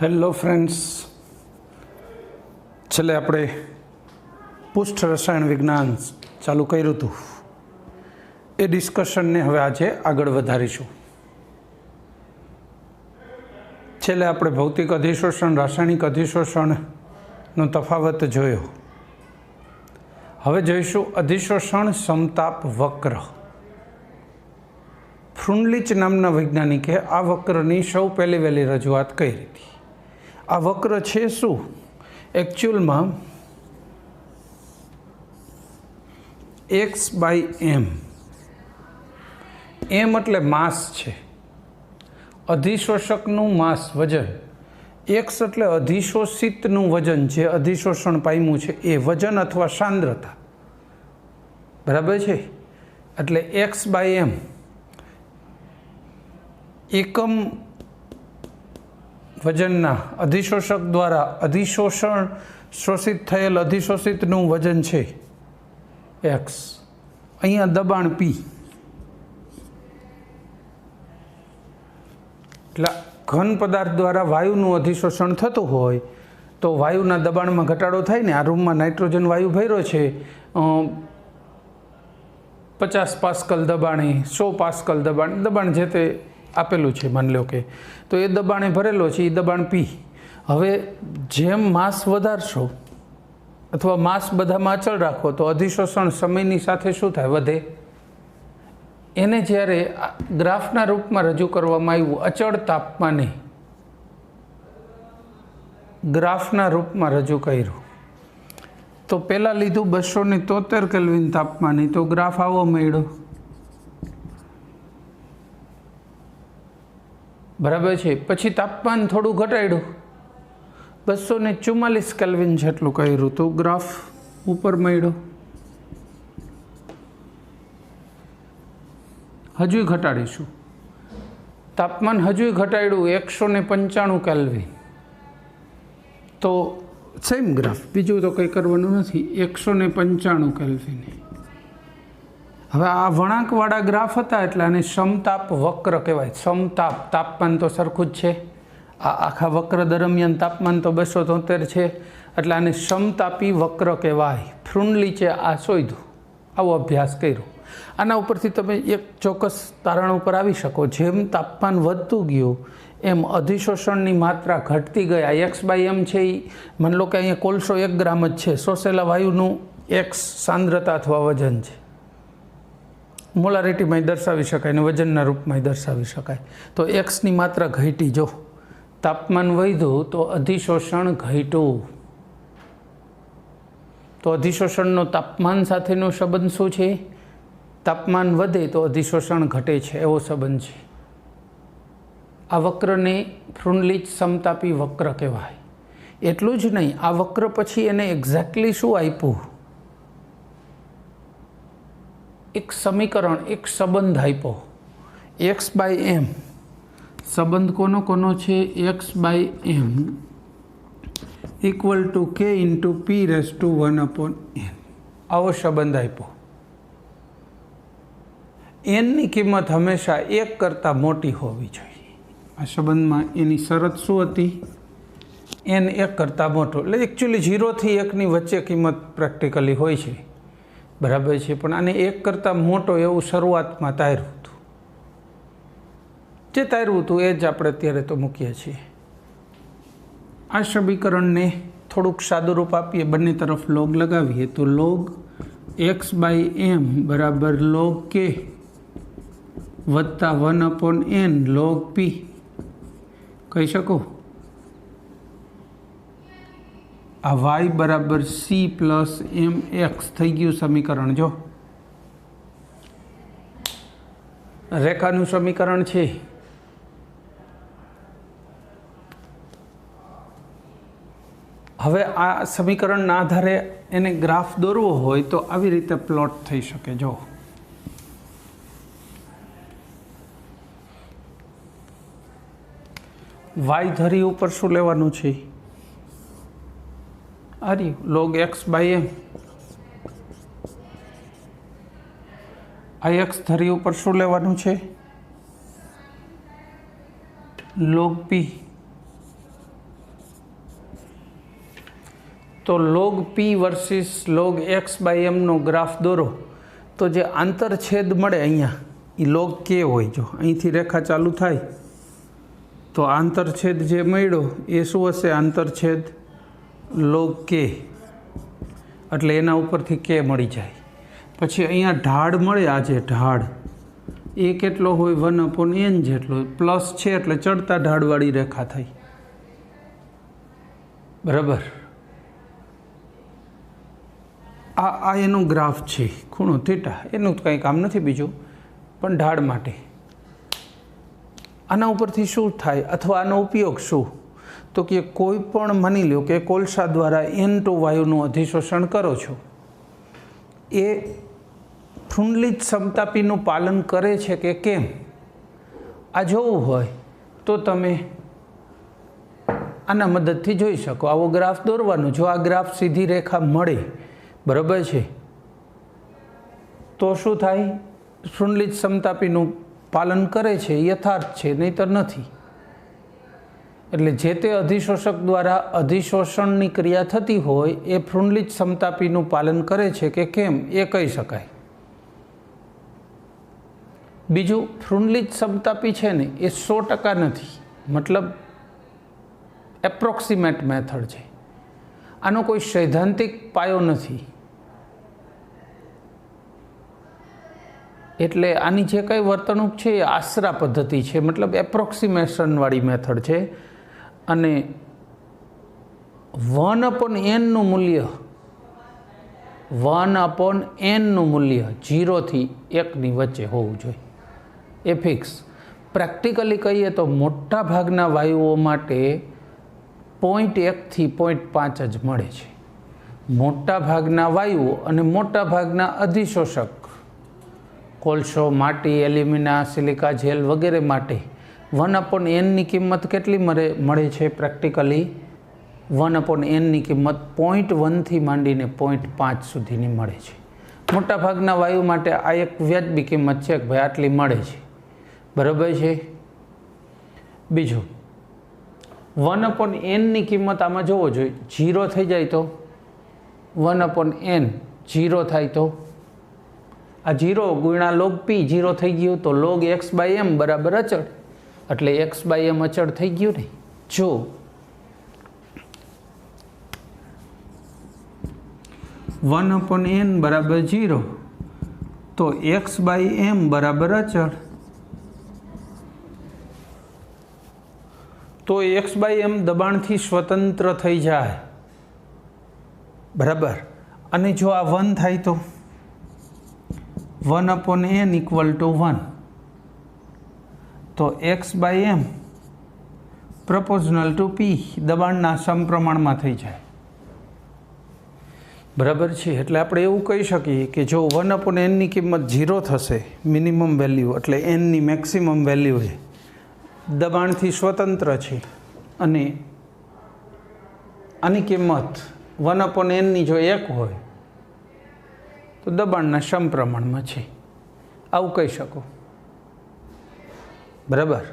Hello friends, છેલ્લે આપણે પૃષ્ઠ રસાયણ વિજ્ઞાન ચાલુ કર્યું હતું એ ડિસ્કશનને હવે આજે આગળ વધારીશું. છેલ્લે આપણે ભૌતિક અધિશોષણ રાસાયણિક અધિશોષણનો તફાવત જોયો. હવે જોઈશું અધિશોષણ સમતાપ વક્ર. ફ્રુનલિચ નામના વૈજ્ઞાનિકે આ વક્રની સૌ પહેલી વહેલી રજૂઆત કરી હતી. આ વક્ર છે શું? એકચ્યુઅલમાં x/m. m એટલે માસ છે, અધિશોષકનું માસ વજન. x એટલે અધિશોષિતનું વજન, જે અધિશોષણ પામ્યું છે એ વજન અથવા સાંદ્રતા. બરાબર છે? એટલે x/m એકમ વજનના અધિશોષક દ્વારા શોષિત થયેલ અધિશોષિતનું વજન છે x. અહીંયા દબાણ P. એટલે ઘન પદાર્થ દ્વારા વાયુનું અધિશોષણ થતું હોય તો વાયુના દબાણમાં ઘટાડો થાય ને. આ રૂમમાં નાઇટ્રોજન વાયુ ભર્યો છે 50 પાસ્કલ દબાણે, 100 પાસ્કલ દબાણ જે તે આપેલું છે, માની લો કે, તો એ દબાણે ભરેલો છે, એ દબાણ P. હવે જેમ માસ વધારશો અથવા માસ બધામાં અચળ રાખો તો અધિશોષણ સમયની સાથે શું થાય? વધે. એને જ્યારે ગ્રાફના રૂપમાં રજૂ કરવામાં આવ્યું, અચળ તાપમાને ગ્રાફના રૂપમાં રજૂ કર્યું, તો પહેલાં લીધું 273 કેલ્વિન તાપમાને, તો ગ્રાફ આવો મળ્યો. બરાબર છે? પછી તાપમાન થોડું ઘટાડ્યું, 244 કેલ્વિન જેટલું કર્યું, તો ગ્રાફ ઉપર મળ્યો. હજુય ઘટાડીશું, તાપમાન હજુય ઘટાડ્યું 195 કેલ્વિન, તો સેમ ગ્રાફ, બીજું તો કંઈ કરવાનું નથી, 195 કેલ્વિન. હવે આ વળાંકવાળા ગ્રાફ હતા એટલે આને સમતાપ વક્ર કહેવાય. સમતાપ, તાપમાન તો સરખું જ છે, આ આખા વક્ર દરમિયાન તાપમાન તો 273 છે, એટલે આને સમતાપી વક્ર કહેવાય. ફ્રુનલિચે આ શોધ્યું, આવો અભ્યાસ કર્યો. આના ઉપરથી તમે એક ચોક્કસ તારણ ઉપર આવી શકો, જેમ તાપમાન વધતું ગયું એમ અધિશોષણની માત્રા ઘટતી ગઈ. આ x/m છે, એ માની લો કે અહીંયા કોલસો 1 ગ્રામ જ છે, શોષેલા વાયુનું x સાંદ્રતા અથવા વજન છે. મોલારિટીમાં દર્શાવી શકાય ને વજનના રૂપમાં દર્શાવી શકાય. તો એક્સની માત્રા ઘટી. જો તાપમાન વધ્યું તો અધિશોષણ ઘટ્યું. તો અધિશોષણનો તાપમાન સાથેનો સંબંધ શું છે? તાપમાન વધે તો અધિશોષણ ઘટે છે, એવો સંબંધ છે. આ વક્રને ફ્રુનલિચ સમતાપી વક્ર કહેવાય. એટલું જ નહીં, આ વક્ર પછી એને એક્ઝેક્ટલી શું આપ્યું? એક સમીકરણ, એક સંબંધ આપ્યો, x/m. સંબંધ કોનો છે? x/m = k × p⁻1/n. આવો સંબંધ આપ્યો. એનની કિંમત હંમેશા 1 કરતાં મોટી હોવી જોઈએ. આ સંબંધમાં એની શરત શું હતી? n 1 કરતાં મોટો. એટલે એકચ્યુઅલી 0 થી 1ની વચ્ચે કિંમત પ્રેક્ટિકલી હોય છે. બરાબર છે? પણ આને 1 કરતાં મોટો એવું શરૂઆતમાં તાર્યું હતું. જે તાર્યું હતું એ જ આપણે અત્યારે તો મૂકીએ છીએ. આ સમીકરણને થોડુંક સાદું રૂપ આપીએ, બંને તરફ લોગ લગાવીએ, તો લોગ x/m બરાબર log k વત્તા 1/n log p કહી શકો. આ y બરાબર c + mx થઈ ગયું સમીકરણ. જો રેખાનું સમીકરણ છે. હવે આ સમીકરણના આધારે એને ગ્રાફ દોરવો હોય તો આવી રીતે પ્લોટ થઈ શકે. જો y ધરી ઉપર શું લેવાનું છે? log x/m. આ x ધરી ઉપર શું લેવાનું છે? log p. तो log p versus log x by mનો ગ્રાફ દોરો તો જે આંતરછેદ મળે અહીંયા એ log k હોય। જો અહીંથી રેખા ચાલુ થાય તો આંતરછેદ જે મળ્યો એ શું હશે? આંતરછેદ log k, એટલે એના ઉપરથી k મળી જાય। પછી અહીંયા ઢાળ મળે, આ જે ઢાળ એ કેટલો હોય? 1/n જેટલો, પ્લસ છે એટલે ચડતા ઢાળવાળી રેખા થઈ, બરાબર। આ એનું ગ્રાફ છે, ખૂણો થીટા, એનું કંઈ કામ નથી બીજું, પણ ઢાળ માટે આના ઉપરથી શું થાય અથવા આનો ઉપયોગ શું? તો કે કોઈ પણ માની લો કે કોલસા દ્વારા N2 વાયુનું અધિશોષણ કરો છો, એ ફ્રુન્ડલીજ સમતાપીનું પાલન કરે છે કે કેમ, આ જોવું હોય તો તમે આના મદદથી જોઈ શકો। આવો ગ્રાફ દોરવાનો, જો આ ગ્રાફ સીધી રેખા મળે, બરાબર છે, તો શું થાય? ફ્રુન્ડલીજ સમતાપીનું પાલન કરે છે, યથાર્થ છે, નહીંતર નથી। એટલે જે તે અધિશોષક દ્વારા અધિશોષણની ક્રિયા થતી હોય એ ફ્રુન્ડલીજ સમતાપીનું પાલન કરે છે કે કેમ એ કહી શકાય। બીજું, ફ્રુન્ડલીજ સમતાપી છે ને એ 100% નથી, મતલબ એપ્રોક્સિમેટ મેથડ છે, આનો કોઈ સૈદ્ધાંતિક પાયો નથી। એટલે આની જે કંઈ વર્તણૂક છે એ આશરા પદ્ધતિ છે, મતલબ એપ્રોક્સિમેશનવાળી મેથડ છે। અને 1/n નું મૂલ્ય 1/n નું મૂલ્ય 0 થી 1 ની વચ્ચે હોવું જોઈએ, એ ફિક્સ। પ્રેક્ટિકલી કહીએ તો મોટા ભાગના વાયુઓ માટે 0.1 થી 0.5 જ મળે છે। મોટા ભાગના વાયુઓ અને મોટા ભાગના અધિશોષક, કોલસો, માટી, એલ્યુમિના, સિલિકા જેલ વગેરે માટે 1/n ની કિંમત કેટલી મળે છે? પ્રેક્ટિકલી 1/n ની કિંમત 0.1 થી માંડીને 0.5 સુધીની મળે છે। મોટા ભાગના વાયુ માટે આ એક વ્યાજબી કિંમત છે કે ભાઈ આટલી મળે છે, બરાબર છે। બીજું, 1/n ની કિંમત આમાં જોવો જોઈએ, 0 થઈ જાય તો 1/n 0 થાય તો આ 0 ગુણ્યા log p 0 થઈ ગયું તો log x બાય m બરાબર અચળ, એટલે x બાય m અચળ થઈ ગયું ને। જો 1/n બરાબર 0 તો x બાય m બરાબર અચળ, તો x બાય m દબાણથી સ્વતંત્ર થઈ જાય, બરાબર। અને જો આ 1 થાય તો 1/n = 1, તો x by m proportional to p દબાણના સમપ્રમાણમાં થઈ જાય, બરાબર છે। એટલે આપણે એવું કહી શકીએ કે જો 1/n ની કિંમત 0 થશે, મિનિમમ વેલ્યુ એટલે n ની મેક્સિમમ વેલ્યુ છે, દબાણથી સ્વતંત્ર છે, અને આની કિંમત 1/n ની જો 1 હોય તો દબાણના સમપ્રમાણમાં છે, આવું કહી શકો, બરાબર।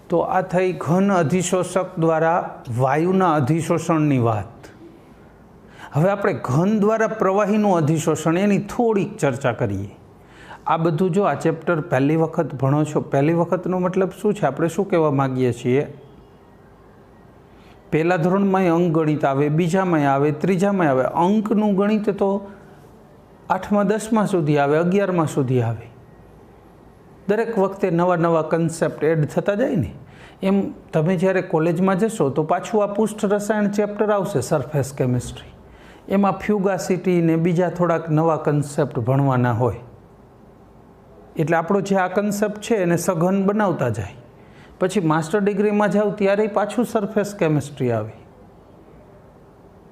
તો આ થઈ ઘન અધિશોષક દ્વારા વાયુના અધિશોષણની વાત। હવે આપણે ઘન દ્વારા પ્રવાહીનું અધિશોષણ એની થોડીક ચર્ચા કરીએ। આ બધું જો આ ચેપ્ટર પહેલી વખત ભણો છો, પહેલી વખતનો મતલબ શું છે? આપણે શું કહેવા માગીએ છીએ? પહેલા ધોરણમાં અંકગણિત આવે, બીજામાં આવે, ત્રીજામાં આવે। અંકનું ગણિત તો 8મા 10મા સુધી આવે, 11મા સુધી આવે। દરેક વખતે નવા નવા કન્સેપ્ટ એડ થતા જાય ને, એમ તમે જ્યારે કોલેજમાં જશો તો પાછું આ પૃષ્ઠ રસાયણ ચેપ્ટર આવશે, સરફેસ કેમિસ્ટ્રી, એમાં ફ્યુગાસિટી ને બીજા થોડાક નવા કન્સેપ્ટ ભણવાના હોય। એટલે આપણો જે આ કન્સેપ્ટ છે એને સઘન બનાવતા જાય। પછી માસ્ટર ડિગ્રીમાં જાઓ ત્યારે પાછું સરફેસ કેમિસ્ટ્રી આવે,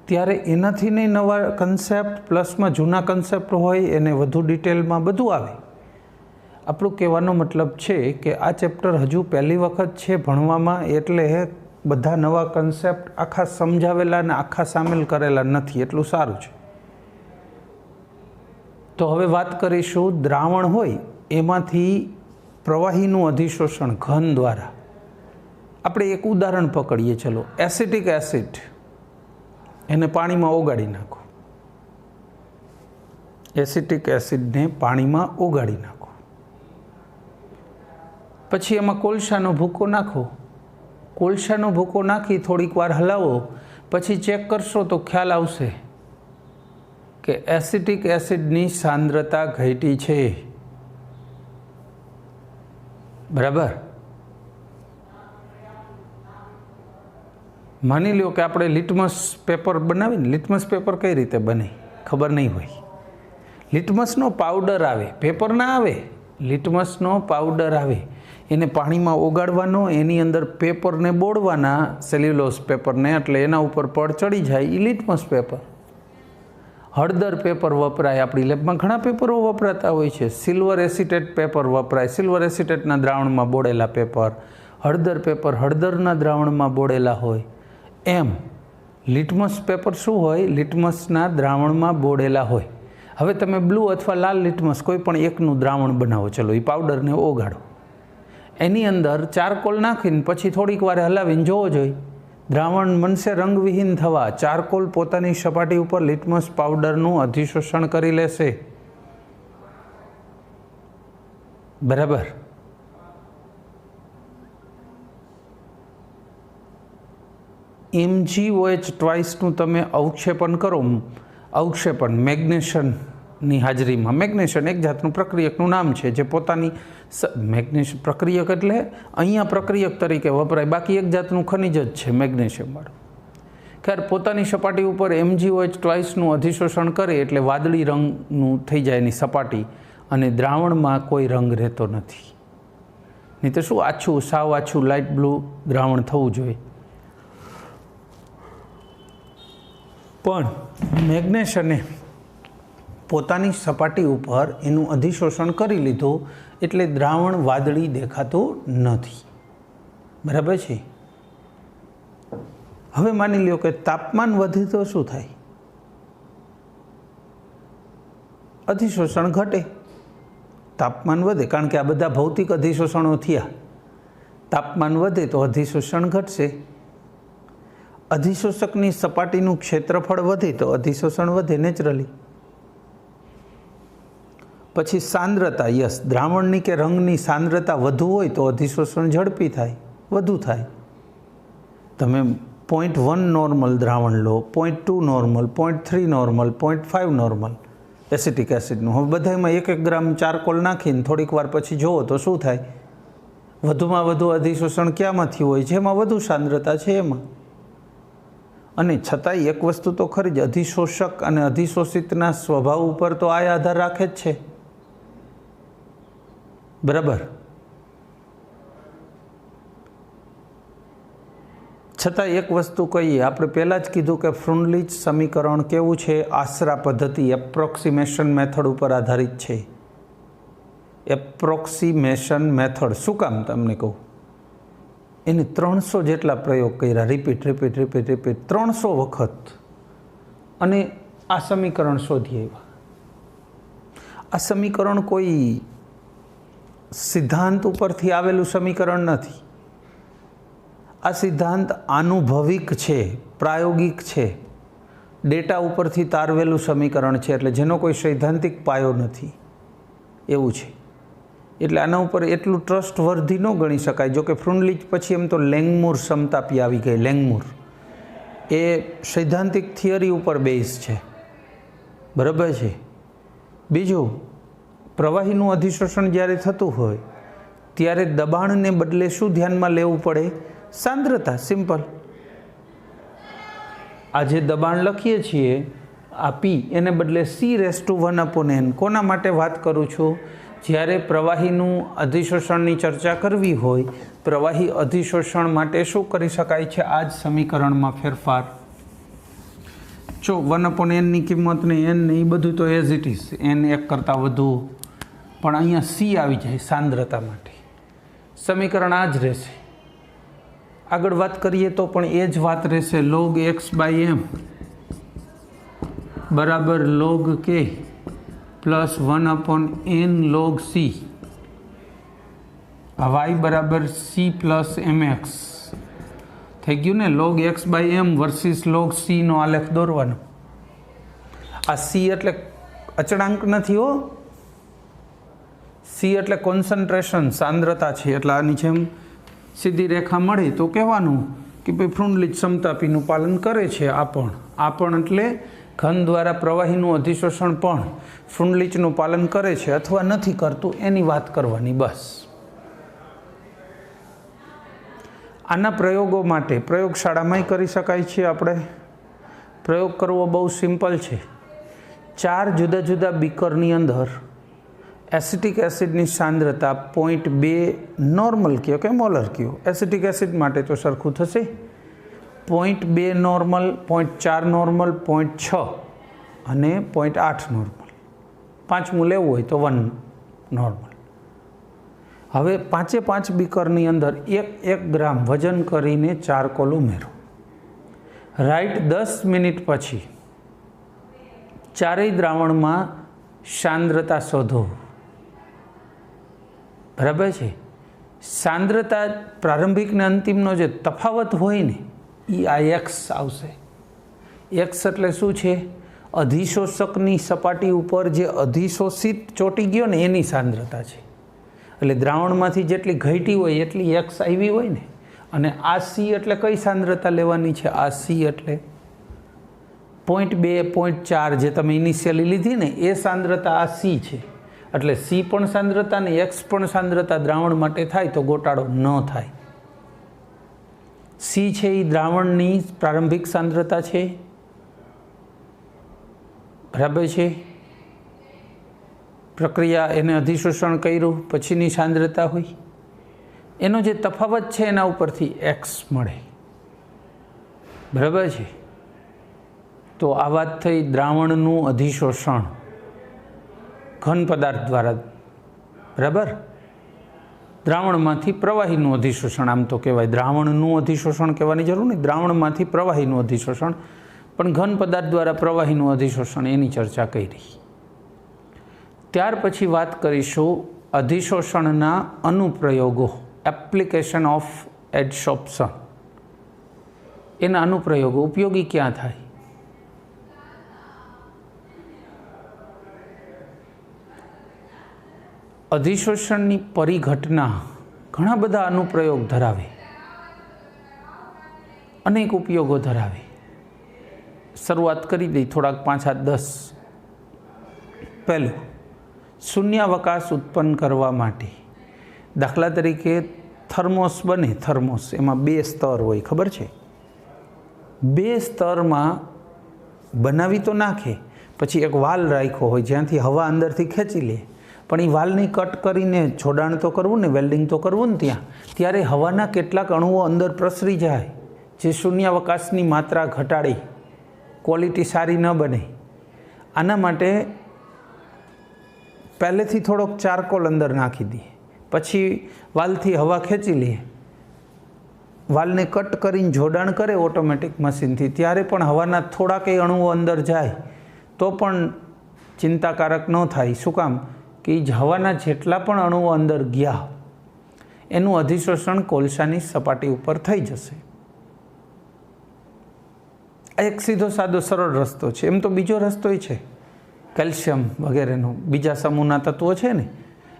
ત્યારે એનાથી નહીં નવા કન્સેપ્ટ પ્લસમાં જૂના કન્સેપ્ટ હોય એને વધુ ડિટેલમાં બધું આવે। આપણું કહેવાનો મતલબ છે કે આ ચેપ્ટર હજુ પહેલી વખત છે ભણવામાં, એટલે બધા નવા કન્સેપ્ટ આખા સમજાવેલા અને આખા સામેલ કરેલા નથી, એટલું સારું છે। તો હવે વાત કરીશું દ્રાવણ હોય એમાંથી પ્રવાહીનું અધિશોષણ ઘન દ્વારા। આપણે એક ઉદાહરણ પકડીએ, ચલો, એસિટિક એસિડ એને પાણીમાં ઓગાળી નાખો, એસિટિક એસિડને પાણીમાં ઓગાળી નાખો, પછી એમાં કોલસાનો ભૂકો નાખો, કોલસાનો ભૂકો નાખી થોડીક વાર હલાવો, પછી ચેક કરશો તો ખ્યાલ આવશે કે એસિટિક એસિડની સાંદ્રતા ઘટી છે, બરાબર। માની લો કે આપણે લિટમસ પેપર બનાવીને, લિટમસ પેપર કઈ રીતે બને ખબર નહીં હોય, લિટમસનો પાવડર આવે, પેપર ના આવે, લિટમસનો પાવડર આવે, એને પાણીમાં ઓગાળવાનો, એની અંદર પેપરને બોળવાના, સેલ્યુલોઝ પેપરને, એટલે એના ઉપર પડ ચડી જાય, એ લિટમસ પેપર। હળદર પેપર વપરાય, આપણી લેબમાં ઘણા પેપરો વપરાતા હોય છે, સિલ્વર એસિટેટ પેપર વપરાય, સિલ્વર એસિટેટના દ્રાવણમાં બોળેલા પેપર, હળદર પેપર હળદરના દ્રાવણમાં બોળેલા હોય, એમ લિટમસ પેપર શું હોય, લિટમસના દ્રાવણમાં બોળેલા હોય। હવે તમે બ્લુ અથવા લાલ લિટમસ કોઈ પણ એકનું દ્રાવણ બનાવો, ચલો એ પાવડરને ઓગાળો, એની અંદર ચારકોલ નાખીને પછી થોડીક વાર હલાવીને જોવો જોઈએ, દ્રાવણ બનશે રંગવિહીન થવા, ચારકોલ પોતાની સપાટી ઉપર લિટમસ પાવડરનું અધિશોષણ કરી લેશે, બરાબર। MgOH2 તમે અવક્ષેપણ કરો, અવક્ષેપણ મેગ્નેશિયમની હાજરીમાં, મેગ્નેશિયમ એક જાતનું પ્રક્રિયકનું નામ છે જે પોતાની મેગ્નેશિયમ પ્રક્રિયક એટલે અહીંયા પ્રક્રિયક તરીકે વપરાય, બાકી એક જાતનું ખનિજ જ છે મેગ્નેશિયમવાળું। ખેર પોતાની સપાટી ઉપર MgOH2નું અધિશોષણ કરે એટલે વાદળી રંગનું થઈ જાય એની સપાટી, અને દ્રાવણમાં કોઈ રંગ રહેતો નથી, નહીં તો શું આછું, સાવ આછું લાઇટ બ્લુ દ્રાવણ થવું જોઈએ, પણ મેગ્નેશિયમે પોતાની સપાટી ઉપર એનું અધિશોષણ કરી લીધું એટલે દ્રાવણ વાદળી દેખાતું નથી, બરાબર છે। હવે માની લ્યો કે તાપમાન વધે તો શું થાય, અધિશોષણ ઘટે, તાપમાન વધે, કારણ કે આ બધા ભૌતિક અધિશોષણો થયા, તાપમાન વધે તો અધિશોષણ ઘટશે, અધિશોષકની સપાટીનું ક્ષેત્રફળ વધે તો અધિશોષણ વધે નેચરલી। પછી સાંદ્રતા, યસ, દ્રાવણની કે રંગની સાંદ્રતા વધુ હોય તો અધિશોષણ ઝડપી થાય, વધુ થાય। તમે 0.1 નોર્મલ દ્રાવણ લો, 0.2 નોર્મલ, 0.3 નોર્મલ, 0.5 નોર્મલ એસિટિક એસિડનું, હવે બધામાં 1 ગ્રામ ચારકોલ નાખીને થોડીક વાર પછી જુઓ તો શું થાય, વધુમાં વધુ અધિશોષણ ક્યાંમાંથી હોય, જેમાં વધુ સાંદ્રતા છે એમાં। અને છતાંય એક વસ્તુ તો ખરી જ, અધિશોષક અને અધિશોષિતના સ્વભાવ ઉપર તો આ આધાર રાખે જ છે, બરાબર। છતાં એક વસ્તુ કહીએ, આપણે પહેલાં જ કીધું કે ફ્રુનલીચ સમીકરણ કેવું છે, આશરા પદ્ધતિ, એપ્રોક્સિમેશન મેથડ ઉપર આધારિત છે, એપ્રોક્સિમેશન મેથડ। શું કામ તમને કહું, એને 300 જેટલા પ્રયોગ કર્યા, રિપીટ 300 વખત, અને આ સમીકરણ શોધી આવ્યા। આ સમીકરણ કોઈ સિદ્ધાંત ઉપરથી આવેલું સમીકરણ નથી, આ સિદ્ધાંત આનુભવિક છે, પ્રાયોગિક છે, ડેટા ઉપરથી તારવેલું સમીકરણ છે, એટલે જેનો કોઈ સૈદ્ધાંતિક પાયો નથી એવું છે, એટલે આના ઉપર એટલું ટ્રસ્ટવર્ધી ન ગણી શકાય। જો કે ફ્રુનલીચ પછી એમ તો લેંગમૂર સમતાપી આવી ગઈ, લેંગમૂર એ સૈદ્ધાંતિક થિયરી ઉપર બેઝ છે, બરાબર છે। બીજું, પ્રવાહીનું અધિશોષણ જ્યારે થતું હોય ત્યારે દબાણને બદલે શું ધ્યાનમાં લેવું પડે, સાંદ્રતા, સિમ્પલ। આ જે દબાણ લખીએ છીએ આ પી, એને બદલે C⁻1/n, કોના માટે વાત કરું છું, જ્યારે પ્રવાહીનું અધિશોષણની ચર્ચા કરવી હોય, પ્રવાહી અધિશોષણ માટે શું કરી શકાય છે, આ જ સમીકરણમાં ફેરફાર, જો 1/n ની કિંમતને n ને એ બધું તો એઝ ઇટ ઇઝ, n 1 કરતાં વધુ, પણ અહીંયા C આવી જાય સાંદ્રતા માટે, સમીકરણ આ જ રહેશે। આગળ વાત કરીએ તો પણ એ જ વાત રહેશે, log x/m બરાબર log k plus 1/n log c, y બરાબર c પ્લસ mx થઈ ગયું ને, log x/m versus log c નો આલેખ દોરવાનો. આ c એટલે અચળાંક નથી હો, c એટલે કોન્સન્ટ્રેશન, સાંદ્રતા છે. એટલે આની જેમ સીધી રેખા મળે તો કહેવાનું કે ભાઈ ફ્રુન્ડલીચ સમતાપીનું પાલન કરે છે. આ પણ એટલે ઘન દ્વારા પ્રવાહીનું અધિશોષણ પણ ફ્રુન્ડલીચનું પાલન કરે છે અથવા નથી કરતું એની વાત કરવાની બસ. આના પ્રયોગો માટે પ્રયોગશાળામાંય કરી શકાય છે. આપણે પ્રયોગ કરવો બહુ સિમ્પલ છે. 4 જુદા જુદા બીકરની અંદર એસિટિક એસિડની સાંદ્રતા 0.2 નોર્મલ કયો કે મોલર કયો, એસિટિક એસિડ માટે તો સરખું થશે. 0.2 નોર્મલ, 0.4 નોર્મલ, 0.6 અને 0.8 નોર્મલ. પાંચમું લેવું હોય તો 1 નોર્મલ. હવે 5 બીકરની અંદર 1 ગ્રામ વજન કરીને ચારકોલ ઉમેરો. રાઈટ 10 મિનિટ પછી ચારેય દ્રાવણમાં સાંદ્રતા શોધો. બરાબર છે. સાંદ્રતા પ્રારંભિક ને અંતિમનો જે તફાવત હોય ને એ આ એક્સ આવશે. એક્સ એટલે શું છે? અધિશોષકની સપાટી ઉપર જે અધિશોષિત ચોંટી ગયો ને એની સાંદ્રતા છે. એટલે દ્રાવણમાંથી જેટલી ઘટી હોય એટલી એક્સ આવી હોય ને. અને આ સી એટલે કઈ સાંદ્રતા લેવાની છે? આ સી એટલે 0.2, 0.4 જે તમે ઇનિશિયલી લીધી ને એ સાંદ્રતા આ સી છે. એટલે સી પણ સાંદ્રતા ને એક્સ પણ સાંદ્રતા દ્રાવણ માટે થાય તો ગોટાળો ન થાય. સી છે એ દ્રાવણની પ્રારંભિક સાંદ્રતા છે. બરાબર છે. પ્રક્રિયા એને અધિશોષણ કર્યું પછીની સાંદ્રતા હોય એનો જે તફાવત છે એના ઉપરથી એક્સ મળે. બરાબર છે. તો આ વાત થઈ દ્રાવણનું અધિશોષણ ઘન પદાર્થ દ્વારા. બરાબર. દ્રાવણમાંથી પ્રવાહીનું અધિશોષણ આમ તો કહેવાય. દ્રાવણનું અધિશોષણ કહેવાની જરૂર નહીં, દ્રાવણમાંથી પ્રવાહીનું અધિશોષણ. પણ ઘન પદાર્થ દ્વારા પ્રવાહીનું અધિશોષણ એની ચર્ચા કરી. ત્યાર પછી વાત કરીશું અધિશોષણના અનુપ્રયોગો, એપ્લિકેશન ઓફ એડસોર્પ્શન. એના અનુપ્રયોગો ઉપયોગી ક્યાં થાય? અધિશોષણની પરિઘટના ઘણા બધા અનુપ્રયોગ ધરાવે, અનેક ઉપયોગો ધરાવે. શરૂઆત કરી દઈ થોડાક 5, 7, 10. પહેલું, શૂન્યાવકાશ ઉત્પન્ન કરવા માટે. દાખલા તરીકે થર્મોસ બને. થર્મોસ એમાં 2 સ્તર હોય, ખબર છે? 2 સ્તરમાં બનાવી તો નાખે, પછી એક વાલ રાખ્યો હોય જ્યાંથી હવા અંદરથી ખેંચી લે. પણ એ વાલની કટ કરીને જોડાણ તો કરવું ને, વેલ્ડિંગ તો કરવું ને ત્યાં. ત્યારે હવાના કેટલાક અણુઓ અંદર પ્રસરી જાય જે શૂન્યાવકાશની માત્રા ઘટાડી ક્વોલિટી સારી ન બને. આના માટે પહેલેથી થોડોક ચારકોલ અંદર નાખી દઈએ, પછી વાલથી હવા ખેંચી લઈએ, વાલને કટ કરીને જોડાણ કરે ઓટોમેટિક મશીનથી, ત્યારે પણ હવાના થોડાક અણુઓ અંદર જાય તો પણ ચિંતાકારક ન થાય. શું કામ? કે હવાના જેટલા પણ અણુઓ અંદર ગયા એનું અધિશોષણ કોલસાની સપાટી ઉપર થઈ જશે. આ એક સીધો સાદો સરળ રસ્તો છે. એમ તો બીજો રસ્તો છે, કેલ્શિયમ વગેરેનો, બીજા સમૂહના તત્વો છે ને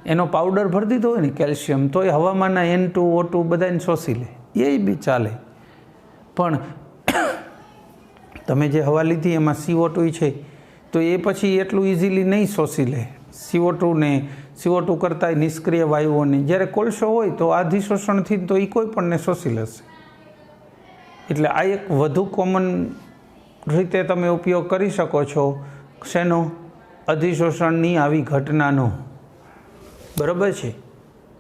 એનો પાવડર ભરી દીધો હોય ને કેલ્શિયમ, તો એ હવામાંના N2O2 બધાને શોષી લે, એ બી ચાલે. પણ તમે જે હવા લીધી એમાં CO2 છે તો એ પછી એટલું ઇઝીલી નહીં શોષી લે. CO2 ને CO2 કરતાં નિષ્ક્રિય વાયુઓને. જ્યારે કોલસો હોય તો અધિશોષણથી તો એ કોઈ પણને શોષી લેશે. એટલે આ એક વધુ કોમન રીતે તમે ઉપયોગ કરી શકો છો. શેનો? અધિશોષણની આવી ઘટનાનો. બરાબર છે.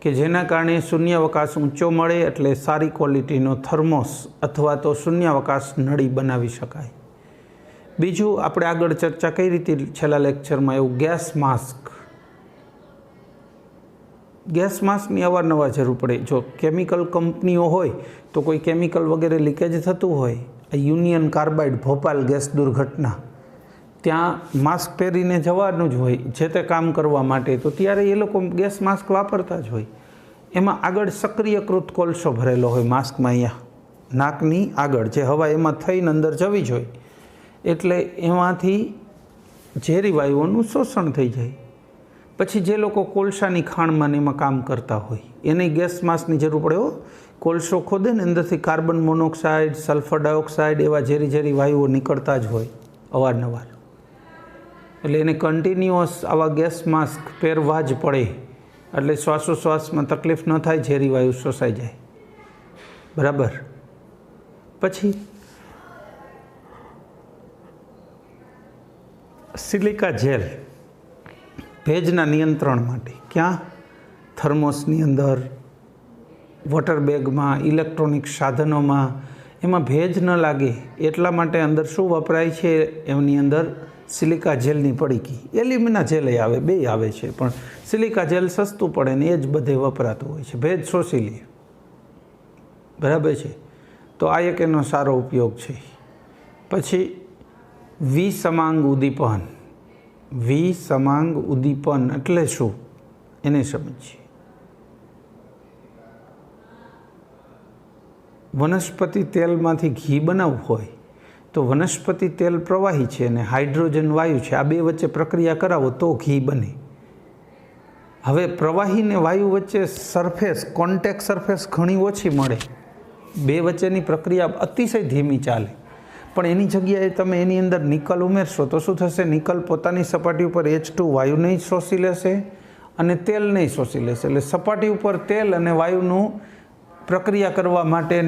કે જેના કારણે શૂન્યાવકાશ ઊંચો મળે એટલે સારી ક્વોલિટીનો થર્મોસ અથવા તો શૂન્યાવકાશ નળી બનાવી શકાય. બીજું, આપણે આગળ ચર્ચા કઈ રીતે છેલ્લા લેક્ચરમાં, એવું ગેસ માસ્ક. ગેસ માસ્કની અવારનવાર જરૂર પડે. જો કેમિકલ કંપનીઓ હોય તો કોઈ કેમિકલ વગેરે લીકેજ થતું હોય, યુનિયન કાર્બાઇડ ભોપાલ ગેસ દુર્ઘટના, ત્યાં માસ્ક પહેરીને જવાનું જ હોય જે તે કામ કરવા માટે, તો ત્યારે એ લોકો ગેસ માસ્ક વાપરતા જ હોય. એમાં આગળ સક્રિયકૃત કોલસો ભરેલો હોય માસ્કમાં. અહીંયા નાકની આગળ જે હવા એમાં થઈને અંદર જવી જોઈએ, એટલે એમાંથી ઝેરી વાયુઓનું શોષણ થઈ જાય. પછી જે લોકો કોલસાની ખાણમાં ને એમાં કામ કરતા હોય એને ગેસ માસ્કની જરૂર પડે. કોલસો ખોદે ને અંદરથી કાર્બન મોનોક્સાઇડ, સલ્ફર ડાયોક્સાઇડ એવા ઝેરી વાયુઓ નીકળતા જ હોય અવારનવાર. એટલે એને કન્ટિન્યુઅસ આવા ગેસ માસ્ક પહેરવા જ પડે, એટલે શ્વાસોશ્વાસમાં તકલીફ ન થાય, ઝેરી વાયુ શોષાઈ જાય. બરાબર. પછી સિલિકા જેલ ભેજના નિયંત્રણ માટે ક્યાં? થર્મોસની અંદર, વોટર બેગમાં, ઇલેક્ટ્રોનિક સાધનોમાં, એમાં ભેજ ન લાગે એટલા માટે અંદર શું વપરાય છે? એમની અંદર સિલિકા જેલની પડીકી. એલ્યુમિના જેલ આવે, બે આવે છે, પણ સિલિકા જેલ સસ્તું પડે ને એ જ બધે વપરાતું હોય છે, ભેજ શોષી લે. બરાબર છે. તો આ એક એનો સારો ઉપયોગ છે. પછી વિસમાંગ ઉદ્દીપન. વિસમાંગ ઉદ્દીપન એટલે શું એને સમજીએ. વનસ્પતિ તેલમાંથી ઘી બનાવવું હોય તો વનસ્પતિ તેલ પ્રવાહી છે અને હાઇડ્રોજન વાયુ છે, આ બે વચ્ચે પ્રક્રિયા કરાવો તો ઘી બને. હવે પ્રવાહી ને વાયુ વચ્ચે સરફેસ, કોન્ટેક્ટ સરફેસ ઘણી ઓછી મળે, બે વચ્ચેની પ્રક્રિયા અતિશય ધીમી ચાલે. પણ એની જગ્યાએ તમે એની અંદર નિકલ ઉમેરશો તો શું થશે? નિકલ પોતાની સપાટી ઉપર H2 વાયુને શોષી લેશે અને તેલને શોષી લેશે. એટલે સપાટી ઉપર તેલ અને વાયુનું પ્રક્રિયા કરવા માટે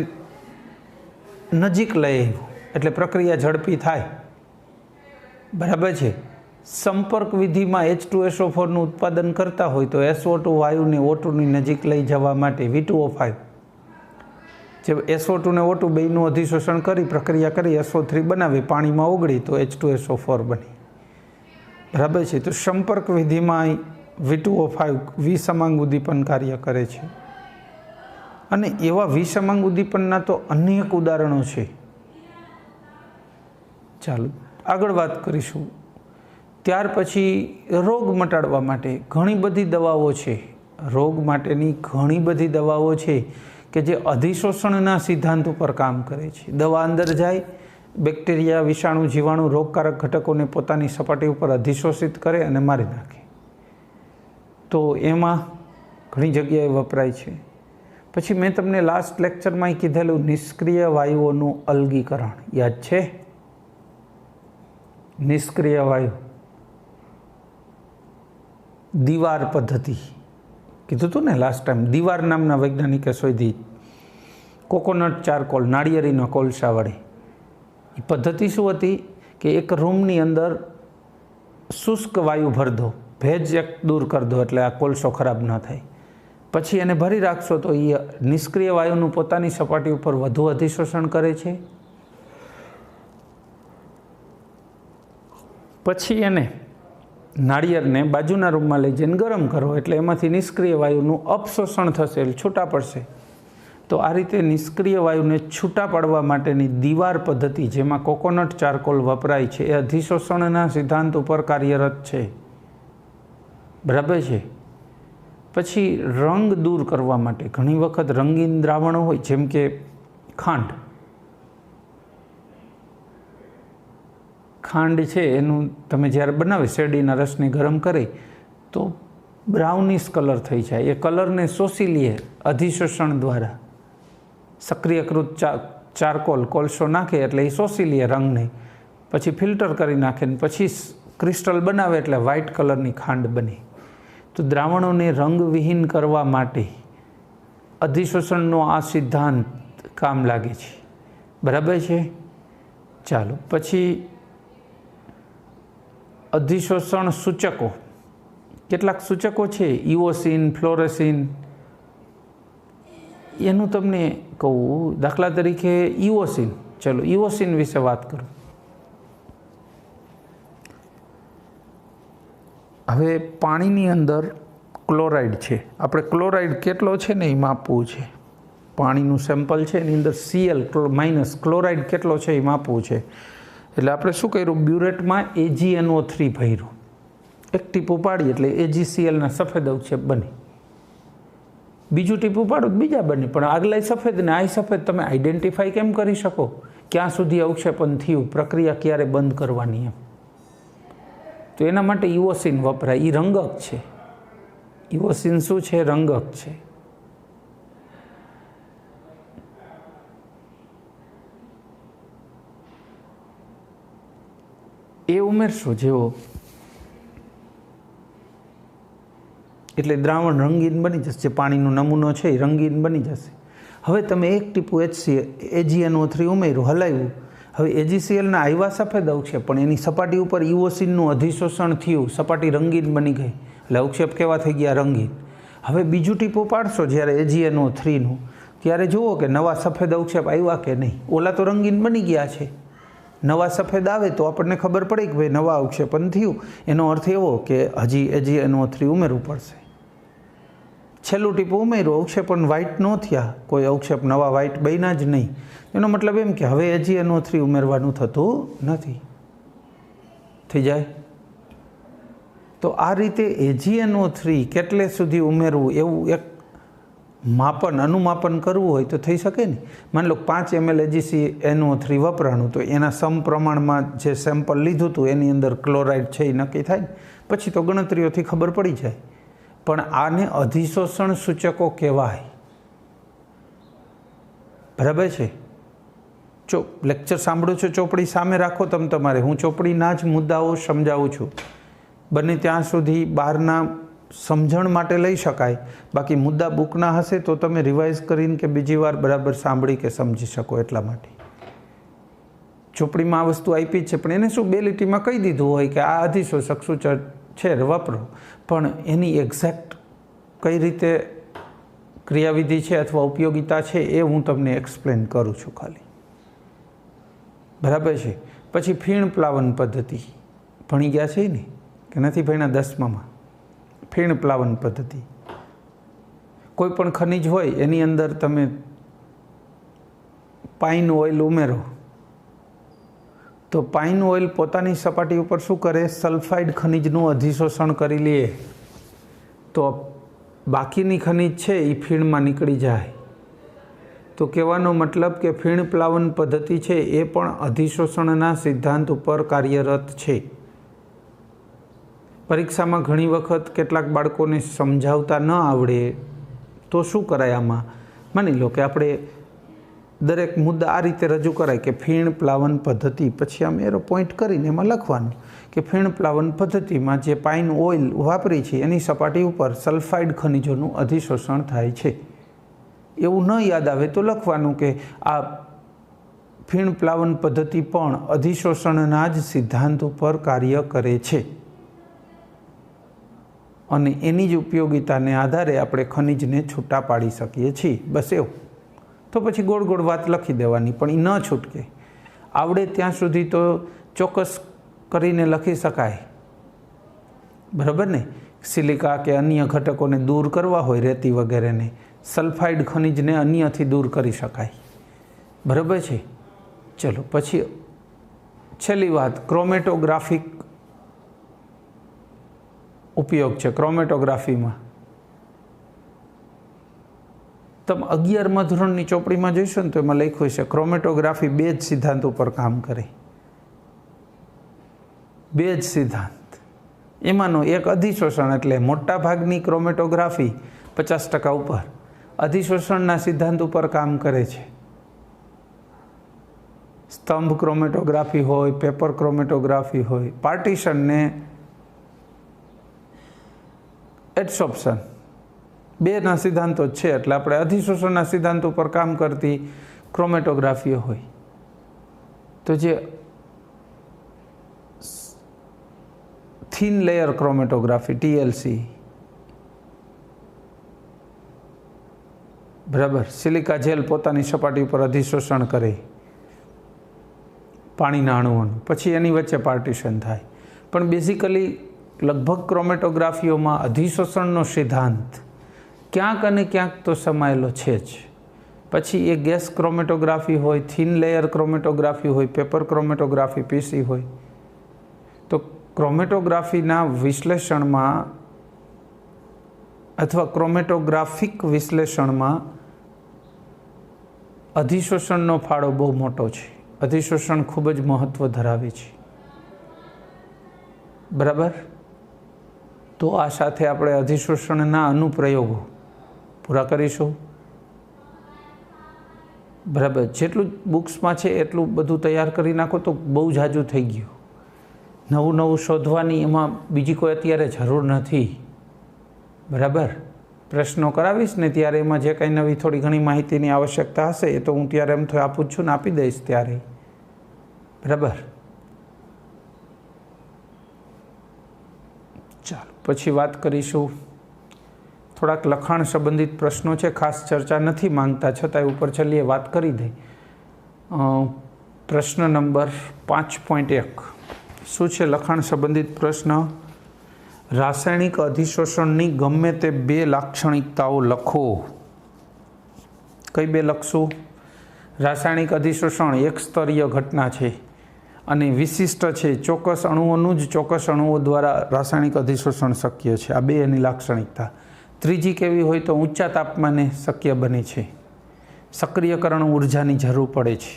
નજીક લઈ આવ્યું, એટલે પ્રક્રિયા ઝડપી થાય. બરાબર છે. સંપર્ક વિધિમાં H2SO4નું ઉત્પાદન કરતા હોય તો SO2 વાયુને O2ની નજીક લઈ જવા માટે V2O5 જે SO2 ને O2 બેયનું અધિશોષણ કરી પ્રક્રિયા કરી SO3 બનાવી, પાણીમાં ઓગળી તો H2SO4 બની. બરાબર છે. તો સંપર્ક વિધિમાં V2O5 વિસમાંગ ઉદ્દીપન કાર્ય કરે છે. અને એવા વિસમાંગ ઉદ્દીપનના તો અનેક ઉદાહરણો છે. ચાલો આગળ વાત કરીશું. ત્યાર પછી રોગ મટાડવા માટે ઘણી બધી દવાઓ છે. રોગ માટેની ઘણી બધી દવાઓ છે કે જે અધિશોષણના સિદ્ધાંત ઉપર કામ કરે છે. દવા અંદર જાય, બેક્ટેરિયા, વિષાણુ, જીવાણુ, રોગકારક ઘટકોને પોતાની સપાટી ઉપર અધિશોષિત કરે અને મારી નાખે. તો એમાં ઘણી જગ્યાએ વપરાય છે. પછી મેં તમને લાસ્ટ લેક્ચરમાં કીધેલું નિષ્ક્રિય વાયુઓનું અલગીકરણ યાદ છે? નિષ્ક્રિય વાયુ દીવાર પદ્ધતિ કીધું હતું ને લાસ્ટ ટાઈમ. દીવાર નામના વૈજ્ઞાનિકે શોધી કોકોનટ ચારકોલ, નાળિયેરીના કોલસા વડે. એ પદ્ધતિ શું હતી કે એક રૂમની અંદર શુષ્ક વાયુ ભર દો, ભેજ એક દૂર કરી દો એટલે આ કોલસો ખરાબ ન થાય. પછી એને ભરી રાખશો તો એ નિષ્ક્રિય વાયુનું પોતાની સપાટી ઉપર વધુ અધિશોષણ કરે છે. પછી એને નાળિયેરને બાજુના રૂમમાં લઈ જઈને ગરમ કરો એટલે એમાંથી નિષ્ક્રિય વાયુનું અપશોષણ થશે, એટલે છૂટા પડશે. તો આ રીતે નિષ્ક્રિય વાયુને છૂટા પાડવા માટેની દીવાર પદ્ધતિ જેમાં કોકોનટ ચારકોલ વપરાય છે એ અધિશોષણના સિદ્ધાંત ઉપર કાર્યરત છે. બરાબર છે. પછી રંગ દૂર કરવા માટે ઘણી વખત રંગીન દ્રાવણો હોય જેમ કે ખાંડ. ખાંડ છે એનું તમે જ્યારે બનાવે શેરડીના રસને ગરમ કરી તો બ્રાઉનિશ કલર થઈ જાય. એ કલરને શોષી લે અધિશોષણ દ્વારા. સક્રિયકૃત ચારકોલ કોલસો નાખે એટલે એ શોષી લે રંગને, પછી ફિલ્ટર કરી નાખે ને પછી ક્રિસ્ટલ બનાવે એટલે વ્હાઇટ કલરની ખાંડ બને. તો દ્રાવણોને રંગવિહીન કરવા માટે અધિશોષણનો આ સિદ્ધાંત કામ લાગે છે. બરાબર છે. ચાલો પછી અધિશોષણ સૂચકો. કેટલાક સૂચકો છે ઇઓસિન, ફ્લોરેસિન. એનું તમને કહું, દાખલા તરીકે ઇઓસિન. ચલો ઇઓસિન વિશે વાત કરું. હવે પાણીની અંદર ક્લોરાઇડ છે. આપણે ક્લોરાઇડ કેટલો છે ને એ માપવું છે. પાણીનું સેમ્પલ છે એની અંદર Cl- ક્લોરાઇડ કેટલો છે એ માપવું છે. એટલે આપણે શું કર્યું, બ્યુરેટમાં AgNO3 ભર્યું, એક ટીપું પાડી એટલે AgClના સફેદ અવક્ષેપ બને. બીજું ટીપું પાડો તો બીજા બને, પણ આગલા સફેદ ને આ સફેદ તમે આઈડેન્ટિફાઈ કેમ કરી શકો? ક્યાં સુધી અવક્ષેપણ થયું, પ્રક્રિયા ક્યારે બંધ કરવાની એમ. તો એના માટે ઇવોસિન વપરાય. એ રંગક છે. ઇવોસિન શું છે? રંગક છે. એ ઉમેરશો જેવો એટલે દ્રાવણ રંગીન બની જશે. જે પાણીનો નમૂનો છે એ રંગીન બની જશે. હવે તમે એક ટીપું AgNO3 ઉમેર્યું, હલાવ્યું. હવે AgClના આવ્યા સફેદ અવક્ષેપ, પણ એની સપાટી ઉપર ઇવોસિનનું અધિશોષણ થયું, સપાટી રંગીન બની ગઈ, એટલે અવક્ષેપ કેવા થઈ ગયા? રંગીન. હવે બીજું ટીપું પાડશો જ્યારે AgNO3નું, ત્યારે જુઓ કે નવા સફેદ અવક્ષેપ આવ્યા કે નહીં. ઓલા તો રંગીન બની ગયા છે, નવા સફેદ આવે તો આપણને ખબર પડે કે ભાઈ નવા અવક્ષેપણ થયું. એનો અર્થ એવો કે હજી AgNO3 ઉમેરવું પડશે. છેલ્લું ટીપું ઉમેર્યું, અવક્ષેપણ વ્હાઇટ ન થયા, કોઈ અવક્ષેપ નવા વ્હાઇટ બન્યા જ નહીં. એનો મતલબ એમ કે હવે AgNO3 ઉમેરવાનું થતું નથી. થઈ જાય. તો આ રીતે AgNO3 કેટલે સુધી ઉમેરવું એવું એક અનુમાપન કરવું હોય તો થઈ શકે ને. માની લો 5 ml AgNO3 વપરાણું, તો એના સમપ્રમાણમાં જે સેમ્પલ લીધું હતું એની અંદર ક્લોરાઇડ છે એ નક્કી થાય ને. પછી તો ગણતરીઓથી ખબર પડી જાય. પણ આને અધિશોષણ સૂચકો કહેવાય. બરાબર છે? લેક્ચર સાંભળો છો, ચોપડી સામે રાખો તમે તમારે. હું ચોપડીના જ મુદ્દાઓ સમજાવું છું. બને ત્યાં સુધી બહારના સમજણ માટે લઈ શકાય. બાકી મુદ્દા બુકના હશે તો તમે રિવાઇઝ કરીને કે બીજી વાર બરાબર સાંભળી કે સમજી શકો. એટલા માટે ચોપડીમાં આ વસ્તુ આપી જ છે, પણ એને શું 2 લીટીમાં કહી દીધું હોય કે આ અધિશોષક સૂચક છે વાપરો, પણ એની એક્ઝેક્ટ કઈ રીતે ક્રિયાવિધિ છે અથવા ઉપયોગિતા છે એ હું તમને એક્સપ્લેન કરું છું ખાલી. બરાબર છે? પછી ફીણ પ્લાવન પદ્ધતિ ભણી ગયા છે ને કે નથી ભણ્યા? 10મામાં ફીણ પ્લાવન પદ્ધતિ. કોઈ પણ ખનિજ હોય એની અંદર તમે પાઇન ઓઇલ ઉમેરો તો પાઇન ઓઇલ પોતાની સપાટી ઉપર શું કરે? સલ્ફાઇડ ખનિજનું અધિશોષણ કરી લે, તો બાકીની ખનિજ છે એ ફીણમાં નીકળી જાય. તો કહેવાનો મતલબ કે ફીણ પ્લાવન પદ્ધતિ છે એ પણ અધિશોષણના સિદ્ધાંત ઉપર કાર્યરત છે. પરીક્ષામાં ઘણી વખત કેટલાક બાળકોને સમજાવતા ન આવડે તો શું કરાય? આમાં માની લો કે આપણે દરેક મુદ્દા આ રીતે રજૂ કરાય કે ફીણ પ્લાવન પદ્ધતિ, પછી આમ એરો પોઈન્ટ કરીને એમાં લખવાનું કે ફીણ પ્લાવન પદ્ધતિમાં જે પાઇન ઓઇલ વાપરી છે એની સપાટી ઉપર સલ્ફાઇડ ખનિજોનું અધિશોષણ થાય છે. એવું ન યાદ આવે તો લખવાનું કે આ ફીણ પ્લાવન પદ્ધતિ પણ અધિશોષણના જ સિદ્ધાંત ઉપર કાર્ય કરે છે અને એની જ ઉપયોગિતાને આધારે આપણે ખનિજને છૂટા પાડી શકીએ છીએ. બસ એવું. તો પછી ગોળ ગોળ વાત લખી દેવાની, પણ એ ન છૂટકે. આવડે ત્યાં સુધી તો ચોક્કસ કરીને લખી શકાય. બરાબર ને? સિલિકા કે અન્ય ઘટકોને દૂર કરવા હોય, રેતી વગેરેને, સલ્ફાઇડ ખનિજને અન્યથી દૂર કરી શકાય. બરાબર છે? ચલો પછી છેલ્લી વાત, ક્રોમેટોગ્રાફિક ઉપયોગ છે. ક્રોમેટોગ્રાફીમાં તમે 11મા ધોરણની ચોપડીમાં જોઈશો ને તો એમાં લખ્યું છે ક્રોમેટોગ્રાફી 2 જ સિદ્ધાંત ઉપર કામ કરે. 2 જ સિદ્ધાંત. એમાંનો એક અધિશોષણ, એટલે મોટા ભાગની ક્રોમેટોગ્રાફી 50% ઉપર અધિશોષણના સિદ્ધાંત ઉપર કામ કરે છે. સ્તંભ ક્રોમેટોગ્રાફી હોય, પેપર ક્રોમેટોગ્રાફી હોય, પાર્ટીશનને એડસોર્પ્શન, 2ના સિદ્ધાંતો જ છે. એટલે આપણે અધિશોષણના સિદ્ધાંત ઉપર કામ કરતી ક્રોમેટોગ્રાફીઓ હોય તો જે થિન લેયર ક્રોમેટોગ્રાફી TLC, બરાબર, સિલિકા જેલ પોતાની સપાટી ઉપર અધિશોષણ કરે પાણીના અણુઓનું, પછી એની વચ્ચે પાર્ટીશન થાય. પણ બેઝિકલી લગભગ ક્રોમેટોગ્રાફીઓમાં અધિશોષણનો સિદ્ધાંત ક્યાંક અને ક્યાંક તો સમાયેલો છે જ. પછી એ ગેસ ક્રોમેટોગ્રાફી હોય, થિન લેયર ક્રોમેટોગ્રાફી હોય, પેપર ક્રોમેટોગ્રાફી PC હોય. તો ક્રોમેટોગ્રાફીના વિશ્લેષણમાં अथवा क्रोमेटोग्राफिक विश्लेषण में अधिशोषणનો ફાળો બહુ મોટો છે। अधिशोषण खूब ज महत्व धरावे छे। बराबर। तो आ साथे आपणे अधिशोषणना अनुप्रयोगो पूरा करीशुं। बराबर। जेटલું बुक्समां छे एटલું બધું तैयार करी नाखो तो बहु जाजू थई गयुं। नवुं नवुं शोधवानी एमां बीजी कोई अत्यारे जरूर नहीं। बराबर। प्रश्नों करावीश ने त्यारे एमां जे कांई नवी थोड़ी घणी माहितीनी आवश्यकता हशे तो हूँ त्यारे एम तो आपू छूं ने आपी दईश त्यारे। बराबर। चालो पछी बात करीशुं। थोड़ाक लखाण संबंधित प्रश्नों है, खास चर्चा नहीं मांगता छतांय ऊपर चलिए बात करी दे। प्रश्न नंबर 5.1 शू है लखाण संबंधित प्रश्न। रासायणिक अधिशोषणनी गमे ते 2 लाक्षणिकताओं लखो। कई 2 लखशू? रासायणिक अधिशोषण एक स्तरीय घटना है અને વિશિષ્ટ છે। ચોક્કસ અણુઓનું જ ચોક્કસ અણુઓ દ્વારા રાસાયણિક અધિશોષણ શક્ય છે। આ 2 એની લાક્ષણિકતા। ત્રીજી કેવી હોય તો ઊંચા તાપમાને શક્ય બને છે। સક્રિયકરણ ઊર્જાની જરૂર પડે છે।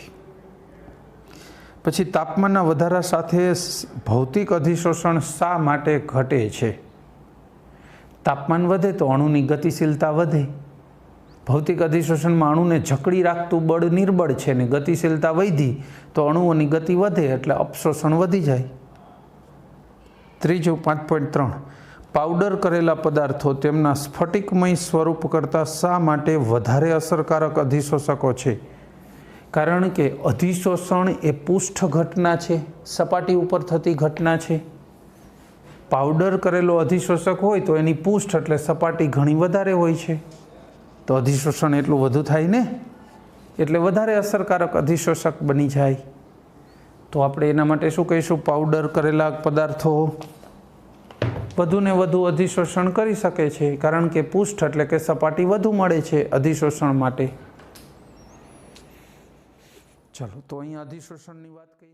પછી તાપમાનના વધારા સાથે ભૌતિક અધિશોષણ શા માટે ઘટે છે? તાપમાન વધે તો અણુની ગતિશીલતા વધે। ભૌતિક અધિશોષણમાં અણુને જકડી રાખતું બળ નિર્બળ છે ને ગતિશીલતા વધી તો અણુઓની ગતિ વધે એટલે અપશોષણ વધી જાય। ત્રીજું 5.3 પાવડર કરેલા પદાર્થો તેમના સ્ફટિકમય સ્વરૂપ કરતાં શા માટે વધારે અસરકારક અધિશોષકો છે? કારણ કે અધિશોષણ એ પૃષ્ઠ ઘટના છે, સપાટી ઉપર થતી ઘટના છે। પાવડર કરેલો અધિશોષક હોય તો એની પૃષ્ઠ એટલે સપાટી ઘણી વધારે હોય છે તો અધિશોષણ એટલું વધુ થાય ને, એટલે વધારે અસરકારક અધિશોષક બની જાય। તો આપણે એના માટે શું કહીશું? પાવડર કરેલા પદાર્થો વધુ ને વધુ અધિશોષણ કરી શકે છે કારણ કે પૃષ્ઠ એટલે કે સપાટી વધુ મળે છે અધિશોષણ માટે। ચલો તો અહીંયા અધિશોષણની વાત કરી।